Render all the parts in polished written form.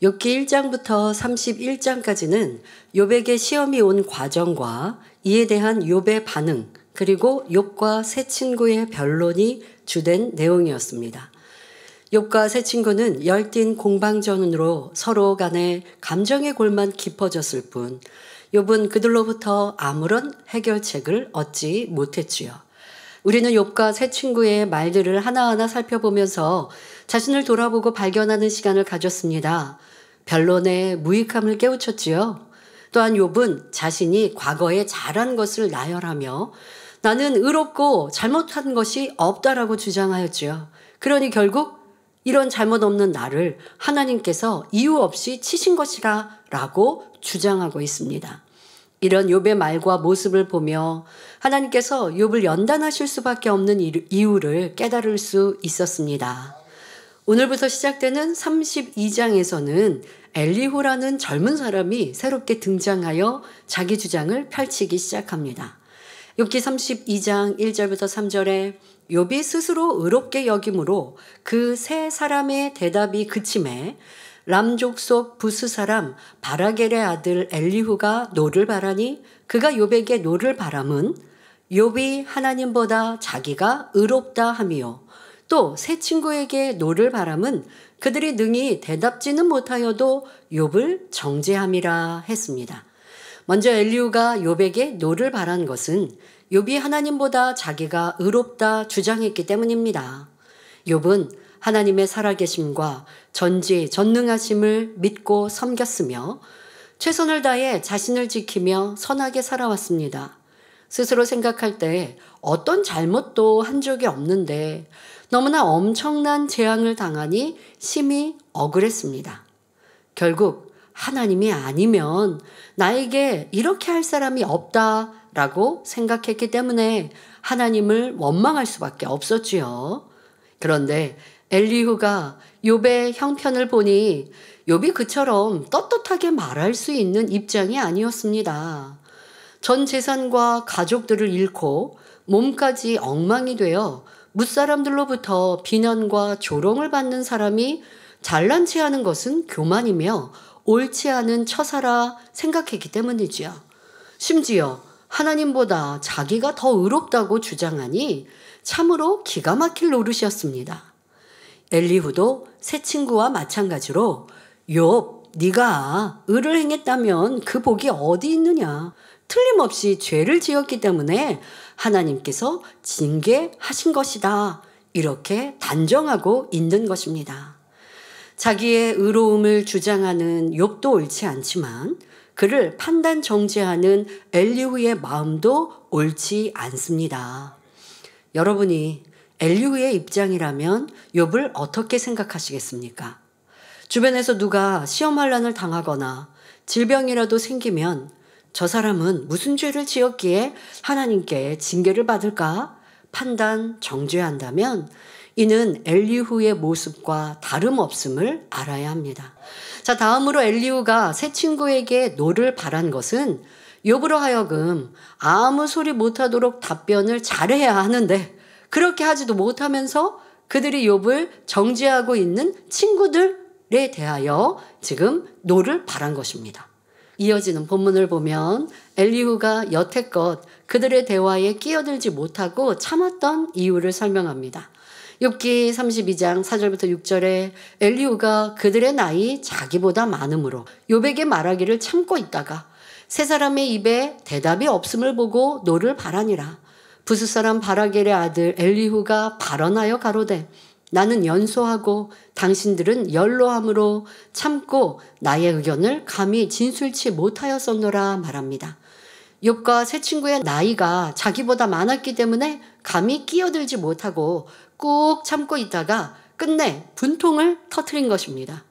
욥기 1장부터 31장까지는 욥에게 시험이 온 과정과 이에 대한 욥의 반응, 그리고 욥과 세 친구의 변론이 주된 내용이었습니다. 욥과 세 친구는 열띤 공방전으로 서로 간에 감정의 골만 깊어졌을 뿐 욥은 그들로부터 아무런 해결책을 얻지 못했지요. 우리는 욥과 세 친구의 말들을 하나하나 살펴보면서 자신을 돌아보고 발견하는 시간을 가졌습니다. 변론의 무익함을 깨우쳤지요. 또한 욥은 자신이 과거에 잘한 것을 나열하며 나는 의롭고 잘못한 것이 없다라고 주장하였지요. 그러니 결국 이런 잘못 없는 나를 하나님께서 이유 없이 치신 것이라 라고 주장하고 있습니다. 이런 욥의 말과 모습을 보며 하나님께서 욥을 연단하실 수밖에 없는 이유를 깨달을 수 있었습니다. 오늘부터 시작되는 32장에서는 엘리후라는 젊은 사람이 새롭게 등장하여 자기 주장을 펼치기 시작합니다. 욥기 32장 1절부터 3절에 욥이 스스로 의롭게 여김으로 그 세 사람의 대답이 그침에 람 족속 부스 사람 바라겔의 아들 엘리후가 노를 바라니 그가 욥에게 노를 바람은 욥이 하나님보다 자기가 의롭다 함이요 또 세 친구에게 노를 바람은 그들이 능히 대답지는 못하여도 욥을 정죄함이라 했습니다. 먼저 엘리후가 욥에게 노를 바란 것은 욥이 하나님보다 자기가 의롭다 주장했기 때문입니다. 욥은 하나님의 살아계심과 전지전능하심을 믿고 섬겼으며 최선을 다해 자신을 지키며 선하게 살아왔습니다. 스스로 생각할 때 어떤 잘못도 한 적이 없는데 너무나 엄청난 재앙을 당하니 심히 억울했습니다. 결국 하나님이 아니면 나에게 이렇게 할 사람이 없다라고 생각했기 때문에 하나님을 원망할 수밖에 없었지요. 그런데 엘리후가 욥의 형편을 보니 욥이 그처럼 떳떳하게 말할 수 있는 입장이 아니었습니다. 전 재산과 가족들을 잃고 몸까지 엉망이 되어 무사람들로부터 비난과 조롱을 받는 사람이 잘난 체 하는 것은 교만이며 옳지 않은 처사라 생각했기 때문이지요. 심지어 하나님보다 자기가 더 의롭다고 주장하니 참으로 기가 막힐 노릇이었습니다. 엘리후도 세 친구와 마찬가지로 욥, 네가 의를 행했다면 그 복이 어디 있느냐. 틀림없이 죄를 지었기 때문에 하나님께서 징계하신 것이다. 이렇게 단정하고 있는 것입니다. 자기의 의로움을 주장하는 욥도 옳지 않지만 그를 판단 정죄하는 엘리후의 마음도 옳지 않습니다. 여러분이 엘리후의 입장이라면 욥을 어떻게 생각하시겠습니까? 주변에서 누가 시험환란을 당하거나 질병이라도 생기면 저 사람은 무슨 죄를 지었기에 하나님께 징계를 받을까? 판단 정죄한다면 이는 엘리후의 모습과 다름없음을 알아야 합니다. 자, 다음으로 엘리후가 세 친구에게 노를 바란 것은 욥으로 하여금 아무 소리 못하도록 답변을 잘해야 하는데 그렇게 하지도 못하면서 그들이 욥을 정죄하고 있는 친구들에 대하여 지금 노를 바란 것입니다. 이어지는 본문을 보면 엘리후가 여태껏 그들의 대화에 끼어들지 못하고 참았던 이유를 설명합니다. 욥기 32장 4절부터 6절에 엘리후가 그들의 나이 자기보다 많음으로 욥에게 말하기를 참고 있다가 세 사람의 입에 대답이 없음을 보고 노를 바라니라. 부스 사람 바라겔의 아들 엘리후가 발언하여 가로되 나는 연소하고 당신들은 연로함으로 참고 나의 의견을 감히 진술치 못하였었노라 말합니다. 욥과 세 친구의 나이가 자기보다 많았기 때문에 감히 끼어들지 못하고 꾹 참고 있다가 끝내 분통을 터뜨린 것입니다.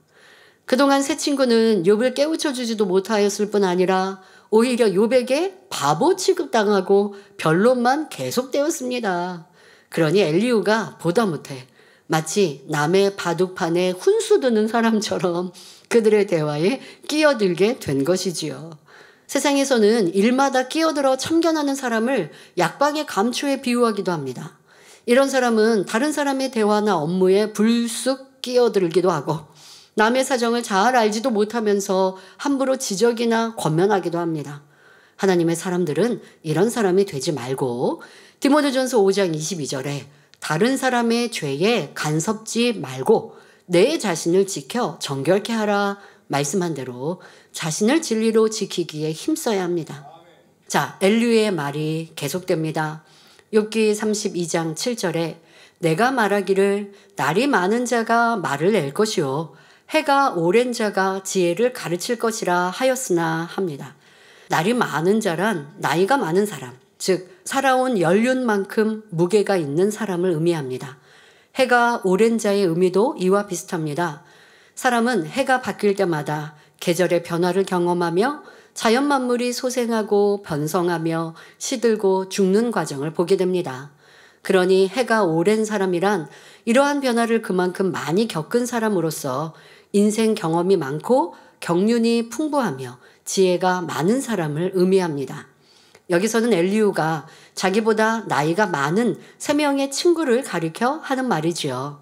그동안 세 친구는 욥을 깨우쳐주지도 못하였을 뿐 아니라 오히려 욥에게 바보 취급당하고 변론만 계속되었습니다. 그러니 엘리후가 보다 못해 마치 남의 바둑판에 훈수 두는 사람처럼 그들의 대화에 끼어들게 된 것이지요. 세상에서는 일마다 끼어들어 참견하는 사람을 약방의 감초에 비유하기도 합니다. 이런 사람은 다른 사람의 대화나 업무에 불쑥 끼어들기도 하고 남의 사정을 잘 알지도 못하면서 함부로 지적이나 권면하기도 합니다. 하나님의 사람들은 이런 사람이 되지 말고 디모데전서 5장 22절에 다른 사람의 죄에 간섭지 말고 내 자신을 지켜 정결케 하라 말씀한 대로 자신을 진리로 지키기에 힘써야 합니다. 자, 엘리후의 말이 계속됩니다. 욥기 32장 7절에 내가 말하기를 날이 많은 자가 말을 낼 것이요 해가 오랜 자가 지혜를 가르칠 것이라 하였으나 합니다. 날이 많은 자란 나이가 많은 사람, 즉 살아온 연륜만큼 무게가 있는 사람을 의미합니다. 해가 오랜 자의 의미도 이와 비슷합니다. 사람은 해가 바뀔 때마다 계절의 변화를 경험하며 자연 만물이 소생하고 변성하며 시들고 죽는 과정을 보게 됩니다. 그러니 해가 오랜 사람이란 이러한 변화를 그만큼 많이 겪은 사람으로서 인생 경험이 많고 경륜이 풍부하며 지혜가 많은 사람을 의미합니다. 여기서는 엘리후가 자기보다 나이가 많은 3명의 친구를 가리켜 하는 말이지요.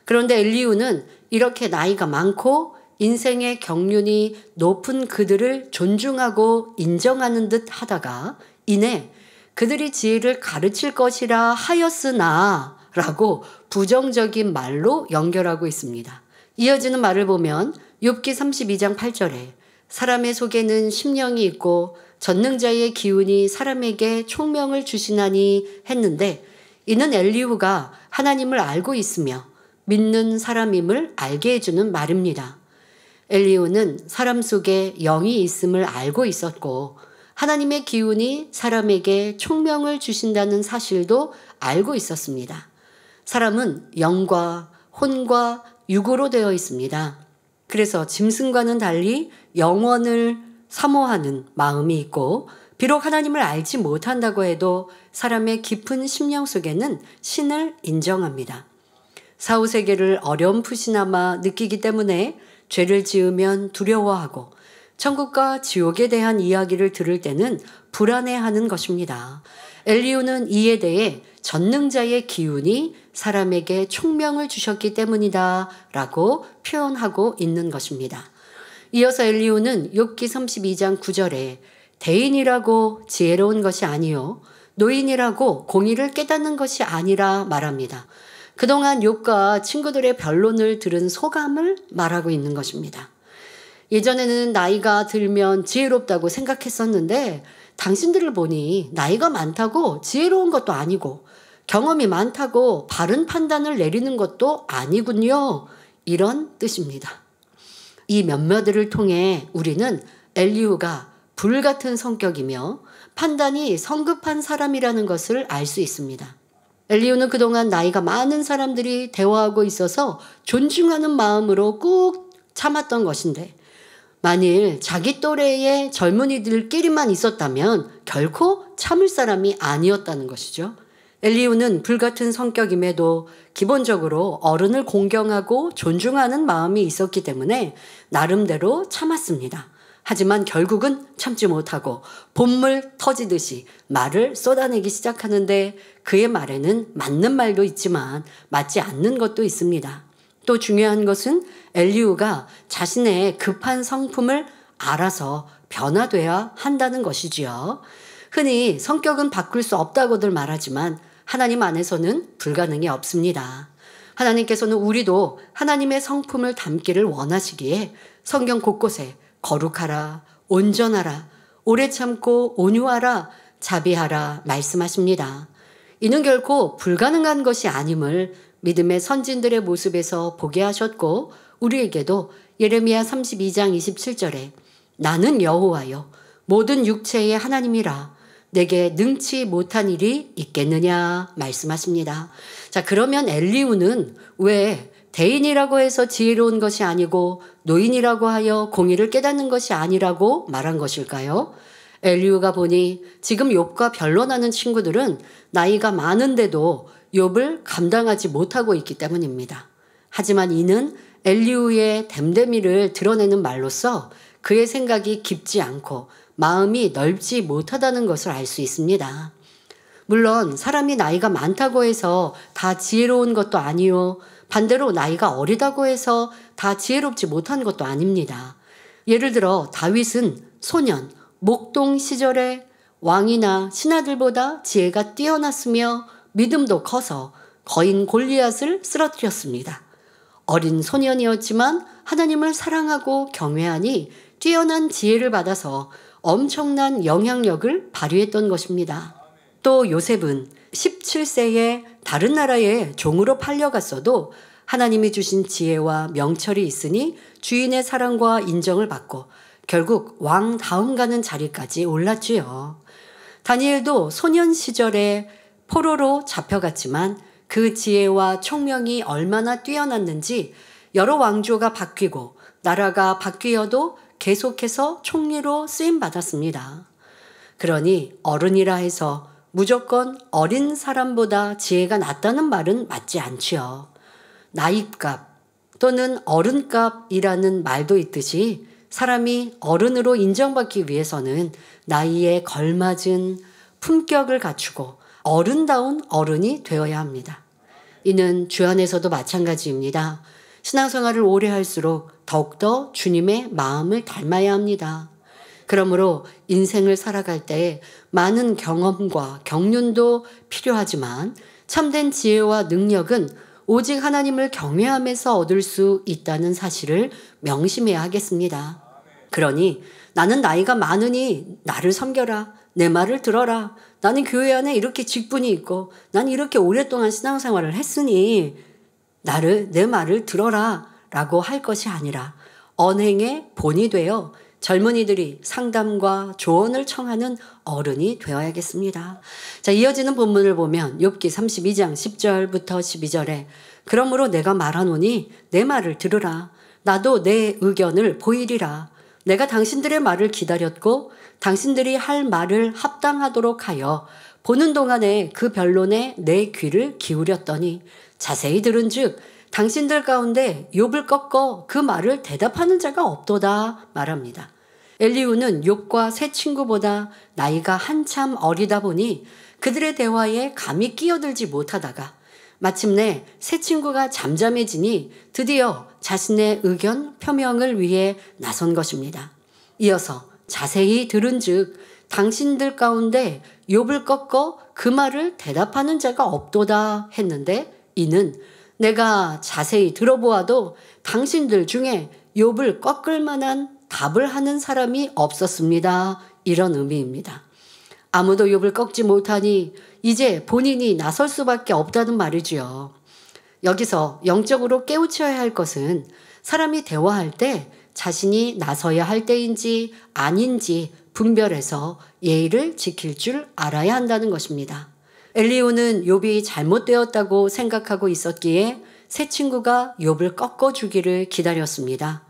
그런데 엘리후는 이렇게 나이가 많고 인생의 경륜이 높은 그들을 존중하고 인정하는 듯 하다가 이내 그들이 지혜를 가르칠 것이라 하였으나 라고 부정적인 말로 연결하고 있습니다. 이어지는 말을 보면 욥기 32장 8절에 사람의 속에는 심령이 있고 전능자의 기운이 사람에게 총명을 주시나니 했는데 이는 엘리후가 하나님을 알고 있으며 믿는 사람임을 알게 해주는 말입니다. 엘리후는 사람 속에 영이 있음을 알고 있었고 하나님의 기운이 사람에게 총명을 주신다는 사실도 알고 있었습니다. 사람은 영과 혼과 육으로 되어 있습니다. 그래서 짐승과는 달리 영원을 사모하는 마음이 있고 비록 하나님을 알지 못한다고 해도 사람의 깊은 심령 속에는 신을 인정합니다. 사후세계를 어렴풋이나마 느끼기 때문에 죄를 지으면 두려워하고 천국과 지옥에 대한 이야기를 들을 때는 불안해하는 것입니다. 엘리후는 이에 대해 전능자의 기운이 사람에게 총명을 주셨기 때문이다 라고 표현하고 있는 것입니다. 이어서 엘리후는 욥기 32장 9절에 대인이라고 지혜로운 것이 아니요 노인이라고 공의를 깨닫는 것이 아니라 말합니다. 그동안 욥과 친구들의 변론을 들은 소감을 말하고 있는 것입니다. 예전에는 나이가 들면 지혜롭다고 생각했었는데 당신들을 보니 나이가 많다고 지혜로운 것도 아니고 경험이 많다고 바른 판단을 내리는 것도 아니군요. 이런 뜻입니다. 이 몇몇들을 통해 우리는 엘리후가 불같은 성격이며 판단이 성급한 사람이라는 것을 알 수 있습니다. 엘리후는 그동안 나이가 많은 사람들이 대화하고 있어서 존중하는 마음으로 꾹 참았던 것인데 만일 자기 또래의 젊은이들끼리만 있었다면 결코 참을 사람이 아니었다는 것이죠. 엘리후는 불같은 성격임에도 기본적으로 어른을 공경하고 존중하는 마음이 있었기 때문에 나름대로 참았습니다. 하지만 결국은 참지 못하고 본물 터지듯이 말을 쏟아내기 시작하는데 그의 말에는 맞는 말도 있지만 맞지 않는 것도 있습니다. 또 중요한 것은 엘리후가 자신의 급한 성품을 알아서 변화돼야 한다는 것이지요. 흔히 성격은 바꿀 수 없다고들 말하지만 하나님 안에서는 불가능이 없습니다. 하나님께서는 우리도 하나님의 성품을 담기를 원하시기에 성경 곳곳에 거룩하라, 온전하라, 오래 참고 온유하라, 자비하라 말씀하십니다. 이는 결코 불가능한 것이 아님을 믿음의 선진들의 모습에서 보게 하셨고 우리에게도 예레미야 32장 27절에 나는 여호와여 모든 육체의 하나님이라 내게 능치 못한 일이 있겠느냐 말씀하십니다. 자, 그러면 엘리후는 왜 대인이라고 해서 지혜로운 것이 아니고 노인이라고 하여 공의를 깨닫는 것이 아니라고 말한 것일까요? 엘리후가 보니 지금 욥과 변론하는 친구들은 나이가 많은데도 욥을 감당하지 못하고 있기 때문입니다. 하지만 이는 엘리후의 됨됨이를 드러내는 말로써 그의 생각이 깊지 않고 마음이 넓지 못하다는 것을 알 수 있습니다. 물론 사람이 나이가 많다고 해서 다 지혜로운 것도 아니요 반대로 나이가 어리다고 해서 다 지혜롭지 못한 것도 아닙니다. 예를 들어 다윗은 소년, 목동 시절에 왕이나 신하들보다 지혜가 뛰어났으며 믿음도 커서 거인 골리앗을 쓰러뜨렸습니다. 어린 소년이었지만 하나님을 사랑하고 경외하니 뛰어난 지혜를 받아서 엄청난 영향력을 발휘했던 것입니다. 또 요셉은 17세에 다른 나라에 종으로 팔려갔어도 하나님이 주신 지혜와 명철이 있으니 주인의 사랑과 인정을 받고 결국 왕 다음 가는 자리까지 올랐지요. 다니엘도 소년 시절에 포로로 잡혀갔지만 그 지혜와 총명이 얼마나 뛰어났는지 여러 왕조가 바뀌고 나라가 바뀌어도 계속해서 총리로 쓰임받았습니다. 그러니 어른이라 해서 무조건 어린 사람보다 지혜가 낮다는 말은 맞지 않지요. 나이값 또는 어른값이라는 말도 있듯이 사람이 어른으로 인정받기 위해서는 나이에 걸맞은 품격을 갖추고 어른다운 어른이 되어야 합니다. 이는 주 안에서도 마찬가지입니다. 신앙생활을 오래 할수록 더욱더 주님의 마음을 닮아야 합니다. 그러므로 인생을 살아갈 때 많은 경험과 경륜도 필요하지만 참된 지혜와 능력은 오직 하나님을 경외하면서 얻을 수 있다는 사실을 명심해야 하겠습니다. 그러니 나는 나이가 많으니 나를 섬겨라. 내 말을 들어라. 나는 교회 안에 이렇게 직분이 있고 난 이렇게 오랫동안 신앙생활을 했으니 내 말을 들어라 라고 할 것이 아니라 언행의 본이 되어 젊은이들이 상담과 조언을 청하는 어른이 되어야겠습니다. 자, 이어지는 본문을 보면 욥기 32장 10절부터 12절에 그러므로 내가 말하노니 내 말을 들으라. 나도 내 의견을 보이리라. 내가 당신들의 말을 기다렸고 당신들이 할 말을 합당하도록 하여 보는 동안에 그 변론에 내 귀를 기울였더니 자세히 들은즉 당신들 가운데 욥을 꺾어 그 말을 대답하는 자가 없도다 말합니다. 엘리후는 욥과 세 친구보다 나이가 한참 어리다 보니 그들의 대화에 감히 끼어들지 못하다가 마침내 세 친구가 잠잠해지니 드디어 자신의 의견 표명을 위해 나선 것입니다. 이어서 자세히 들은즉 당신들 가운데 욥을 꺾어 그 말을 대답하는 자가 없도다 했는데 이는 내가 자세히 들어보아도 당신들 중에 욥을 꺾을 만한 답을 하는 사람이 없었습니다. 이런 의미입니다. 아무도 욥을 꺾지 못하니 이제 본인이 나설 수밖에 없다는 말이지요. 여기서 영적으로 깨우쳐야 할 것은 사람이 대화할 때 자신이 나서야 할 때인지 아닌지 분별해서 예의를 지킬 줄 알아야 한다는 것입니다. 엘리후는 욥이 잘못되었다고 생각하고 있었기에 세 친구가 욥을 꺾어주기를 기다렸습니다.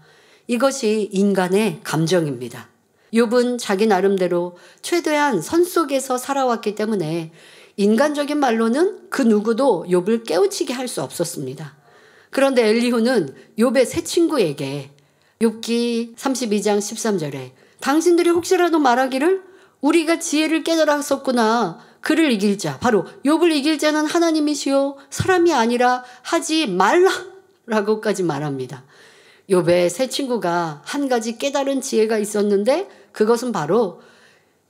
이것이 인간의 감정입니다. 욥은 자기 나름대로 최대한 선 속에서 살아왔기 때문에 인간적인 말로는 그 누구도 욥을 깨우치게 할 수 없었습니다. 그런데 엘리후는 욥의 세 친구에게 욥기 32장 13절에 당신들이 혹시라도 말하기를 우리가 지혜를 깨달았었구나. 그를 이길 자, 바로 욥을 이길 자는 하나님이시요 사람이 아니라 하지 말라라고까지 말합니다. 욥의 세 친구가 한 가지 깨달은 지혜가 있었는데 그것은 바로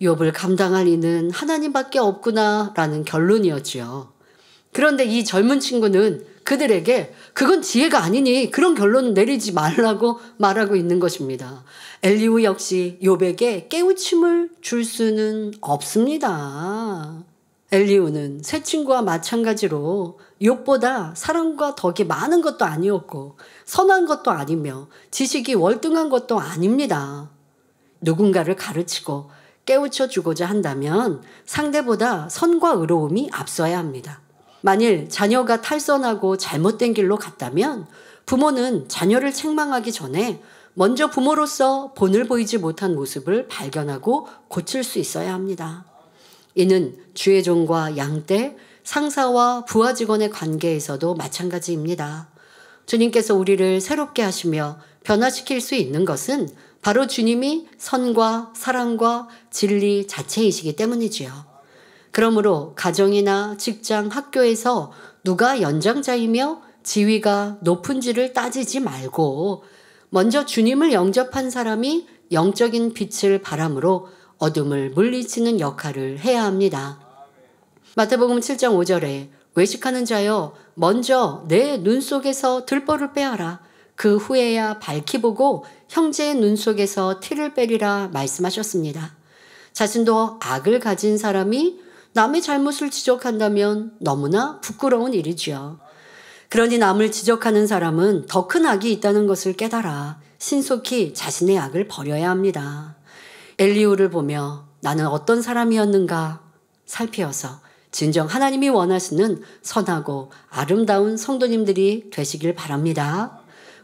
욥을 감당할 이는 하나님밖에 없구나라는 결론이었지요. 그런데 이 젊은 친구는 그들에게 그건 지혜가 아니니 그런 결론을 내리지 말라고 말하고 있는 것입니다. 엘리후 역시 욥에게 깨우침을 줄 수는 없습니다. 엘리후는 새 친구와 마찬가지로 욥보다 사랑과 덕이 많은 것도 아니었고 선한 것도 아니며 지식이 월등한 것도 아닙니다. 누군가를 가르치고 깨우쳐 주고자 한다면 상대보다 선과 의로움이 앞서야 합니다. 만일 자녀가 탈선하고 잘못된 길로 갔다면 부모는 자녀를 책망하기 전에 먼저 부모로서 본을 보이지 못한 모습을 발견하고 고칠 수 있어야 합니다. 이는 주의 종과 양떼, 상사와 부하 직원의 관계에서도 마찬가지입니다. 주님께서 우리를 새롭게 하시며 변화시킬 수 있는 것은 바로 주님이 선과 사랑과 진리 자체이시기 때문이지요. 그러므로 가정이나 직장, 학교에서 누가 연장자이며 지위가 높은지를 따지지 말고 먼저 주님을 영접한 사람이 영적인 빛을 바람으로 어둠을 물리치는 역할을 해야 합니다. 마태복음 7장 5절에 외식하는 자여 먼저 내 눈 속에서 들보를 빼어라. 그 후에야 밝히 보고 형제의 눈 속에서 티를 빼리라 말씀하셨습니다. 자신도 악을 가진 사람이 남의 잘못을 지적한다면 너무나 부끄러운 일이지요. 그러니 남을 지적하는 사람은 더 큰 악이 있다는 것을 깨달아 신속히 자신의 악을 버려야 합니다. 엘리후를 보며 나는 어떤 사람이었는가 살피어서 진정 하나님이 원하시는 선하고 아름다운 성도님들이 되시길 바랍니다.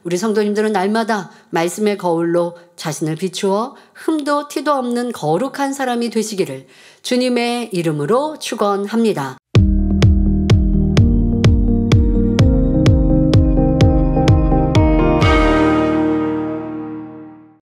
우리 성도님들은 날마다 말씀의 거울로 자신을 비추어 흠도 티도 없는 거룩한 사람이 되시기를 주님의 이름으로 축원합니다.